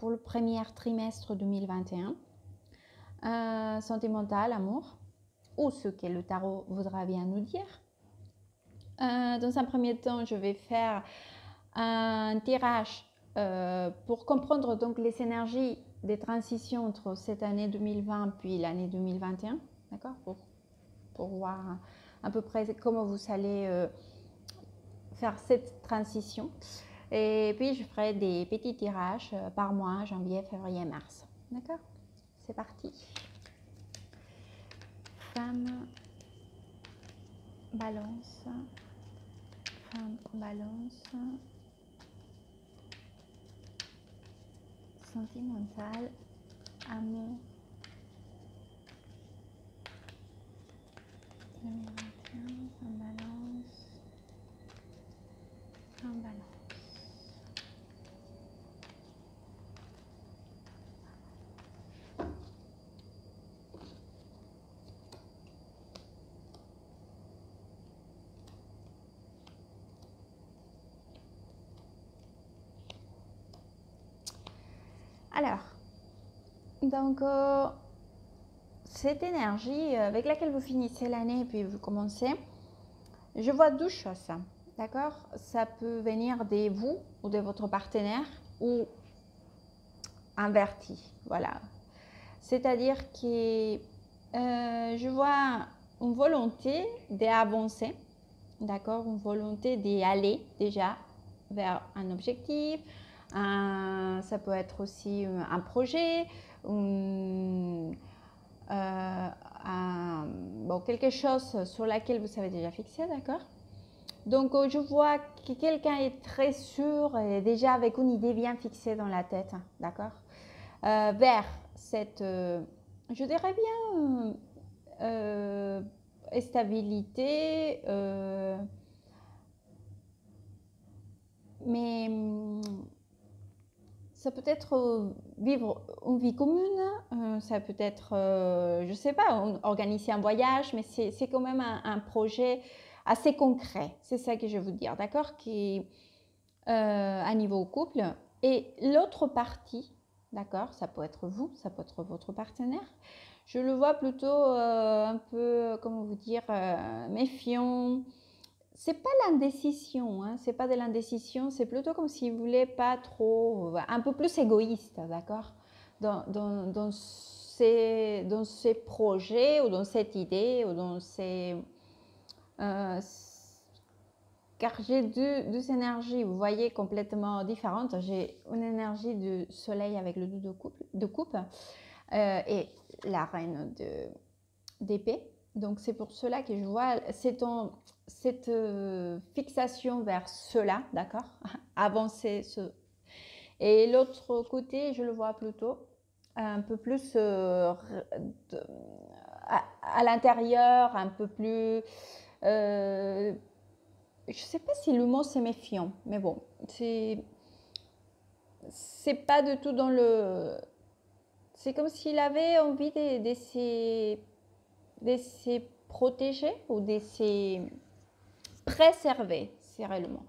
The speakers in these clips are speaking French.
pour le premier trimestre 2021. Santé mentale, amour, ou ce que le tarot voudra bien nous dire. Dans un premier temps, je vais faire un tirage pour comprendre donc les énergies des transitions entre cette année 2020 puis l'année 2021, d'accord, pour voir à peu près comment vous allez faire cette transition. Et puis je ferai des petits tirages par mois, janvier, février, mars. D'accord? C'est parti. Femme, balance, femme, balance, sentimentale, amour, 2021, femme, balance, femme, balance. Alors, donc, cette énergie avec laquelle vous finissez l'année et puis vous commencez, je vois deux choses, d'accord? Ça peut venir de vous ou de votre partenaire ou inverti, voilà. C'est-à-dire que je vois une volonté d'avancer, d'accord? Une volonté d'aller déjà vers un objectif. Ça peut être aussi un projet, quelque chose sur laquelle vous savez déjà fixé, d'accord? Donc je vois que quelqu'un est très sûr et déjà avec une idée bien fixée dans la tête, d'accord? Vers cette, je dirais bien, stabilité, mais ça peut être vivre une vie commune, ça peut être, je ne sais pas, organiser un voyage, mais c'est quand même un projet assez concret. C'est ça que je veux dire, d'accord? Qui à niveau couple. Et l'autre partie, d'accord, ça peut être vous, ça peut être votre partenaire. Je le vois plutôt un peu, comment vous dire, méfiant. C'est pas l'indécision, hein, c'est pas de l'indécision, c'est plutôt comme s'il voulait pas trop, un peu plus égoïste, d'accord, dans ces projets ou dans cette idée ou dans ces car j'ai deux énergies, vous voyez, complètement différentes. J'ai une énergie du soleil avec le 2 de coupe et la reine d'épée. Donc c'est pour cela que je vois cette fixation vers cela, d'accord, avancer. Et l'autre côté, je le vois plutôt un peu plus à l'intérieur, un peu plus... je ne sais pas si le mot c'est méfiant, mais bon, c'est pas du tout dans le... C'est comme s'il avait envie de se protéger ou de se préserver, c'est réellement.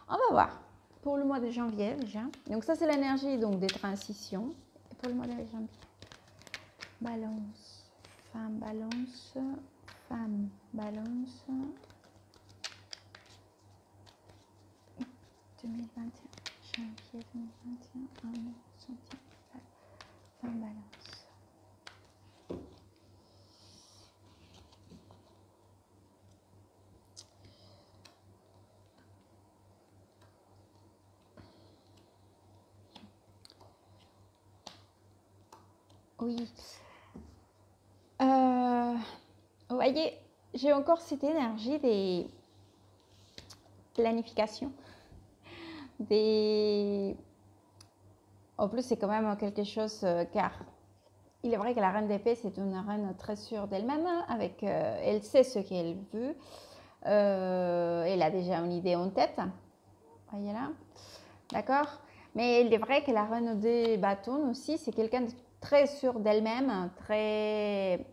On va voir pour le mois de janvier déjà. Donc ça c'est l'énergie donc des transitions. Et pour le mois de janvier, balance, femme, balance, femme, balance. 2021, janvier 2021, amour, sentimental, femme, balance. Oui. Vous voyez, j'ai encore cette énergie des planifications. En plus, c'est quand même quelque chose, car il est vrai que la reine d'épée, c'est une reine très sûre d'elle-même, avec, elle sait ce qu'elle veut, elle a déjà une idée en tête, voyez là, d'accord? Mais il est vrai que la reine des bâtons aussi, c'est quelqu'un de très sûr d'elle-même, très...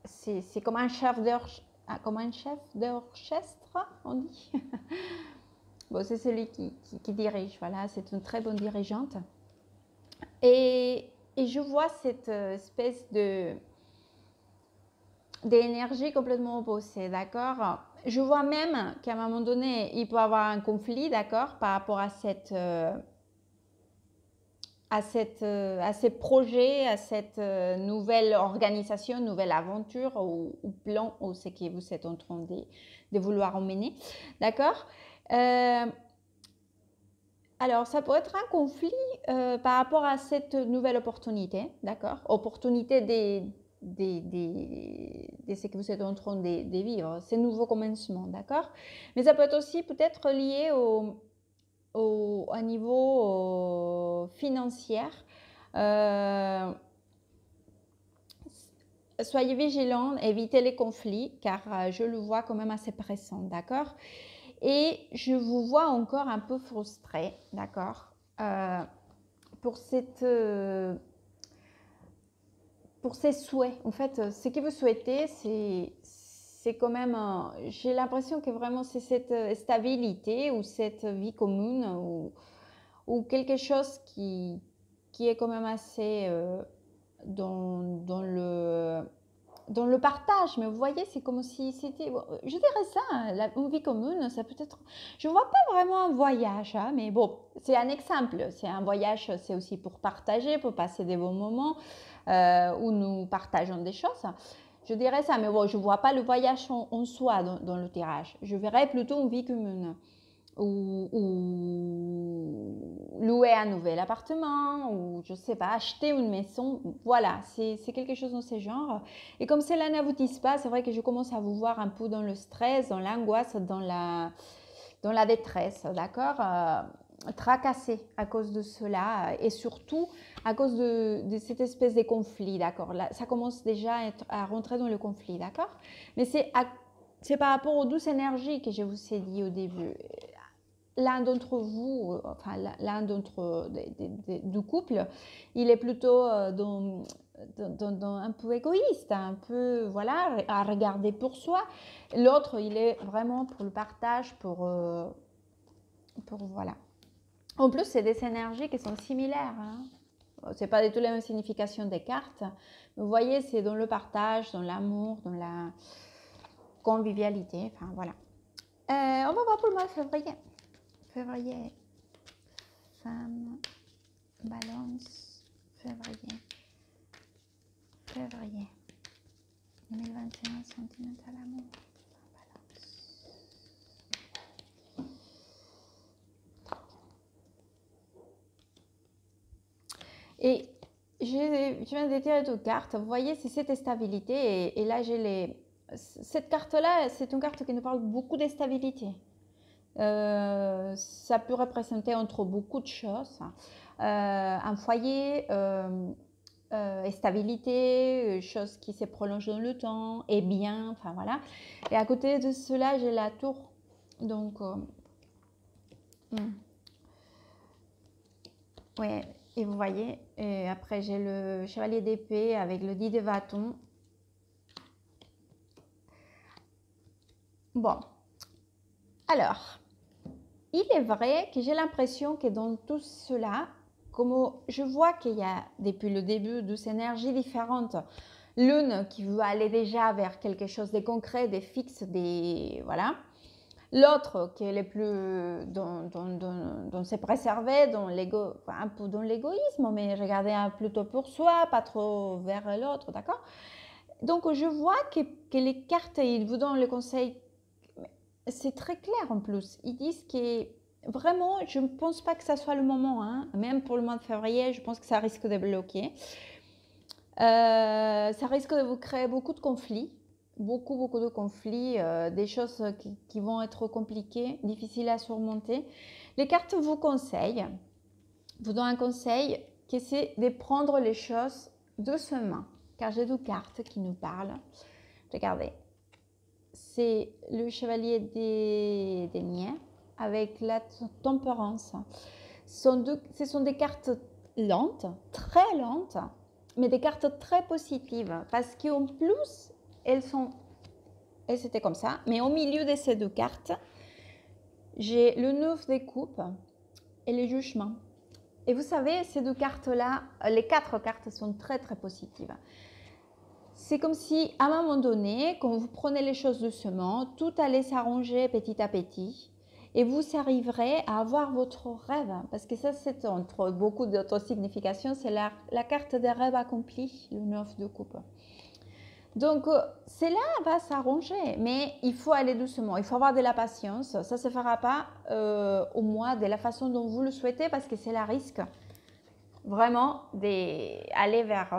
C'est comme un chef d'orchestre, on dit. Bon, c'est celui qui dirige, voilà, c'est une très bonne dirigeante. Et je vois cette espèce d'énergie complètement opposée, d'accord? Je vois même qu'à un moment donné, il peut y avoir un conflit, d'accord, par rapport à ces projets, à cette nouvelle organisation, nouvelle aventure ou plan ou ce que vous êtes en train de vouloir emmener, d'accord? Alors, ça peut être un conflit par rapport à cette nouvelle opportunité, d'accord? Opportunité de ce que vous êtes en train de vivre, ces nouveaux commencements, d'accord? Mais ça peut être aussi peut-être lié au niveau financier. Soyez vigilants, évitez les conflits, car je le vois quand même assez pressant, d'accord? Et je vous vois encore un peu frustré, d'accord? Pour ces souhaits. En fait, ce que vous souhaitez, c'est quand même, j'ai l'impression que vraiment c'est cette stabilité ou cette vie commune ou quelque chose qui est quand même assez dans le partage. Mais vous voyez, c'est comme si c'était, je dirais ça, une vie commune, ça peut être, je ne vois pas vraiment un voyage, hein, mais bon, c'est un exemple. C'est un voyage, c'est aussi pour partager, pour passer des bons moments où nous partageons des choses. Je dirais ça, mais bon, je ne vois pas le voyage en soi dans le tirage. Je verrais plutôt une vie commune ou louer un nouvel appartement, ou je ne sais pas, acheter une maison. Voilà, c'est quelque chose dans ce genre. Et comme cela n'aboutit pas, c'est vrai que je commence à vous voir un peu dans le stress, dans l'angoisse, dans la détresse, d'accord, tracassé à cause de cela et surtout à cause de cette espèce de conflit, d'accord. Là, ça commence déjà à rentrer dans le conflit, d'accord. Mais c'est par rapport aux douces énergies que je vous ai dit au début. L'un d'entre vous, enfin du couple, il est plutôt dans un peu égoïste, un peu, voilà, à regarder pour soi. L'autre, il est vraiment pour le partage, voilà. En plus, c'est des énergies qui sont similaires, hein. C'est pas du tout la même signification des cartes. Vous voyez, c'est dans le partage, dans l'amour, dans la convivialité, enfin voilà. On va voir pour le mois de février. Février, femme, balance, février 2021, sentimental, amour, balance. Et je viens de tirer deux cartes. Vous voyez, c'est cette stabilité. Et là, j'ai cette carte-là, c'est une carte qui nous parle beaucoup de stabilité. Ça peut représenter entre beaucoup de choses. Un foyer, stabilité, chose qui se prolonge dans le temps, et bien, enfin voilà. Et à côté de cela, j'ai la tour. Donc, ouais, et vous voyez, et après j'ai le chevalier d'épée avec le 10 de bâton. Bon, alors, il est vrai que j'ai l'impression que dans tout cela, comme je vois qu'il y a depuis le début deux énergies différentes, l'une qui veut aller déjà vers quelque chose de concret, de fixe, voilà. L'autre qui est plus dans se préserver, dans un peu dans l'égoïsme, mais regarder plutôt pour soi, pas trop vers l'autre, d'accord? Donc je vois que les cartes, ils vous donnent le conseil, c'est très clair en plus. Ils disent que vraiment, je ne pense pas que ça soit le moment, hein. Même pour le mois de février, je pense que ça risque de bloquer. Ça risque de vous créer beaucoup de conflits, beaucoup de conflits, des choses qui vont être compliquées, difficiles à surmonter. Les cartes vous donnent un conseil qui c'est de prendre les choses doucement, car j'ai deux cartes qui nous parlent. Regardez, c'est le chevalier des deniers avec la tempérance. Ce sont des cartes lentes, très lentes, mais des cartes très positives parce qu'en plus, elles étaient comme ça, mais au milieu de ces deux cartes, j'ai le 9 des coupes et le jugement. Et vous savez, ces deux cartes-là, les 4 cartes sont très très positives. C'est comme si, à un moment donné, quand vous prenez les choses doucement, tout allait s'arranger petit à petit et vous arriverez à avoir votre rêve. Parce que ça, c'est entre beaucoup d'autres significations, c'est la carte des rêves accomplis, le 9 de coupe. Donc, cela va s'arranger, mais il faut aller doucement, il faut avoir de la patience. Ça ne se fera pas au mois de la façon dont vous le souhaitez parce que c'est la risque vraiment d'aller vers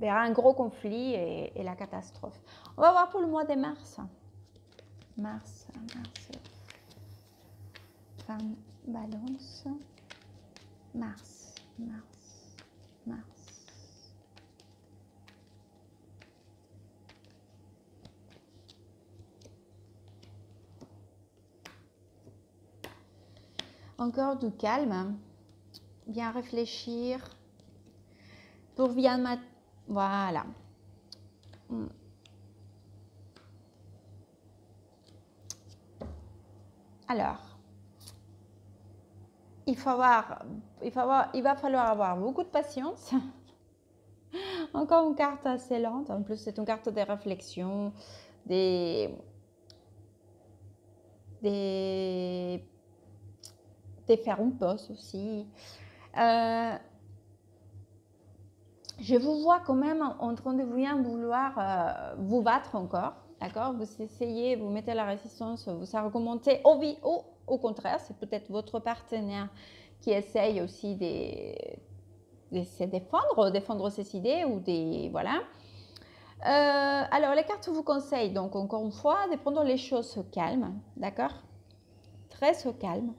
un gros conflit et la catastrophe. On va voir pour le mois de mars. Mars, femme, balance, mars. Encore du calme, bien réfléchir pour bien voilà. Alors, il va falloir avoir beaucoup de patience. Encore une carte assez lente. En plus, c'est une carte de réflexion, de faire une pause aussi. Je vous vois quand même en train de bien vouloir vous battre encore, d'accord? Vous essayez, vous mettez la résistance, vous argumentez. Au contraire, c'est peut-être votre partenaire qui essaye aussi de se défendre ses idées ou des... Voilà. Alors, les cartes vous conseillent, donc, encore une fois, de prendre les choses calmes, d'accord? Très calme.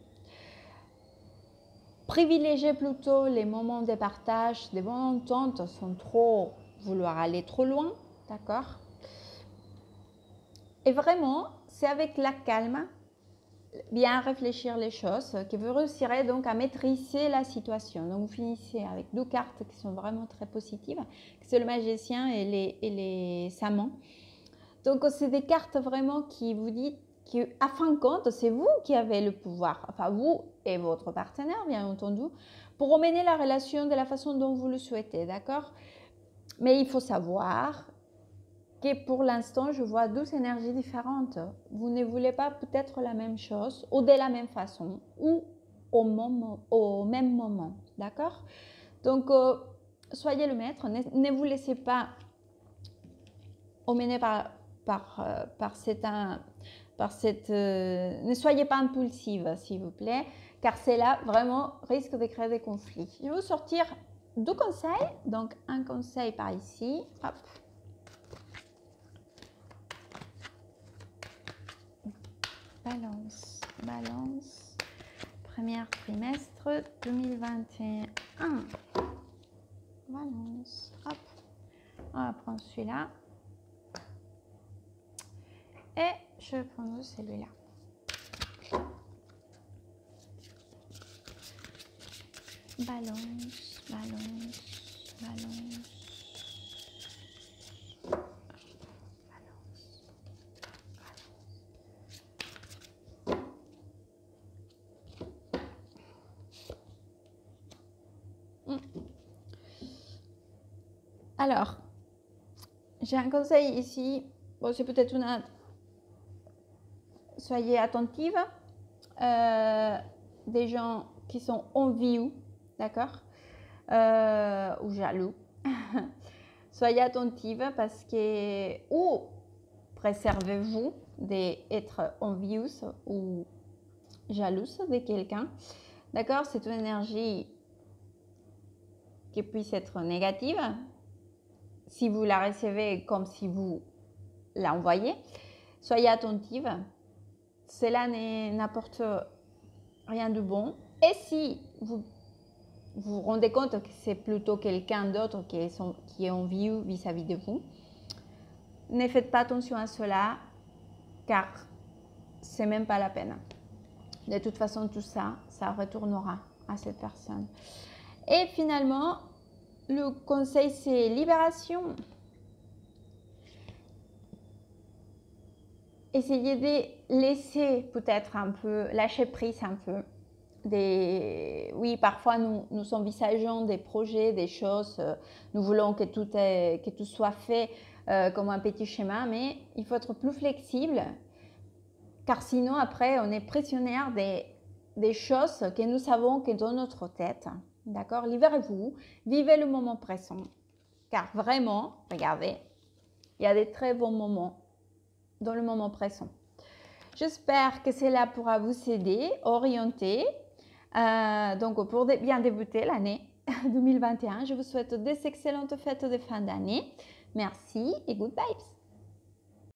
Privilégiez plutôt les moments de partage, des bonnes ententes sans trop vouloir aller trop loin, d'accord? Et vraiment, c'est avec la calme, bien réfléchir les choses, que vous réussirez donc à maîtriser la situation. Donc, vous finissez avec 2 cartes qui sont vraiment très positives, c'est le magicien et les amants. Donc, c'est des cartes vraiment qui vous disent qu'à fin de compte, c'est vous qui avez le pouvoir, enfin vous et votre partenaire, bien entendu, pour emmener la relation de la façon dont vous le souhaitez, d'accord? Mais il faut savoir que pour l'instant, je vois 2 énergies différentes. Vous ne voulez pas peut-être la même chose ou de la même façon ou au même moment, d'accord? Donc, soyez le maître, ne vous laissez pas emmener ne soyez pas impulsive, s'il vous plaît, car cela vraiment risque de créer des conflits. Je vais vous sortir 2 conseils, donc un conseil par ici, hop. Balance, premier trimestre 2021. Balance, hop. On va prendre celui-là. Et je vais prendre celui-là. Balance. Alors, j'ai un conseil ici. Bon, c'est peut-être une... Soyez attentive. Des gens qui sont envieux, d'accord, ou jaloux. Soyez attentive parce que, ou préservez-vous d'être envieuse ou jalouse de quelqu'un, d'accord? C'est une énergie qui puisse être négative si vous la recevez comme si vous la envoyez. Soyez attentive, cela n'apporte rien de bon. Et si vous vous rendez compte que c'est plutôt quelqu'un d'autre qui est envieux vis-à-vis de vous, ne faites pas attention à cela, car c'est même pas la peine. De toute façon, tout ça, ça retournera à cette personne. Et finalement, le conseil, c'est libération. Essayez laisser peut-être un peu, lâcher prise un peu. Oui, parfois nous envisageons des projets, des choses, nous voulons que tout soit fait comme un petit schéma, mais il faut être plus flexible, car sinon après on est prisonnière des choses que nous savons que dans notre tête. D'accord? Libérez-vous, vivez le moment présent, car vraiment, regardez, il y a des très bons moments dans le moment présent. J'espère que cela pourra vous aider, orienter. Donc, pour bien débuter l'année 2021, je vous souhaite des excellentes fêtes de fin d'année. Merci et good vibes!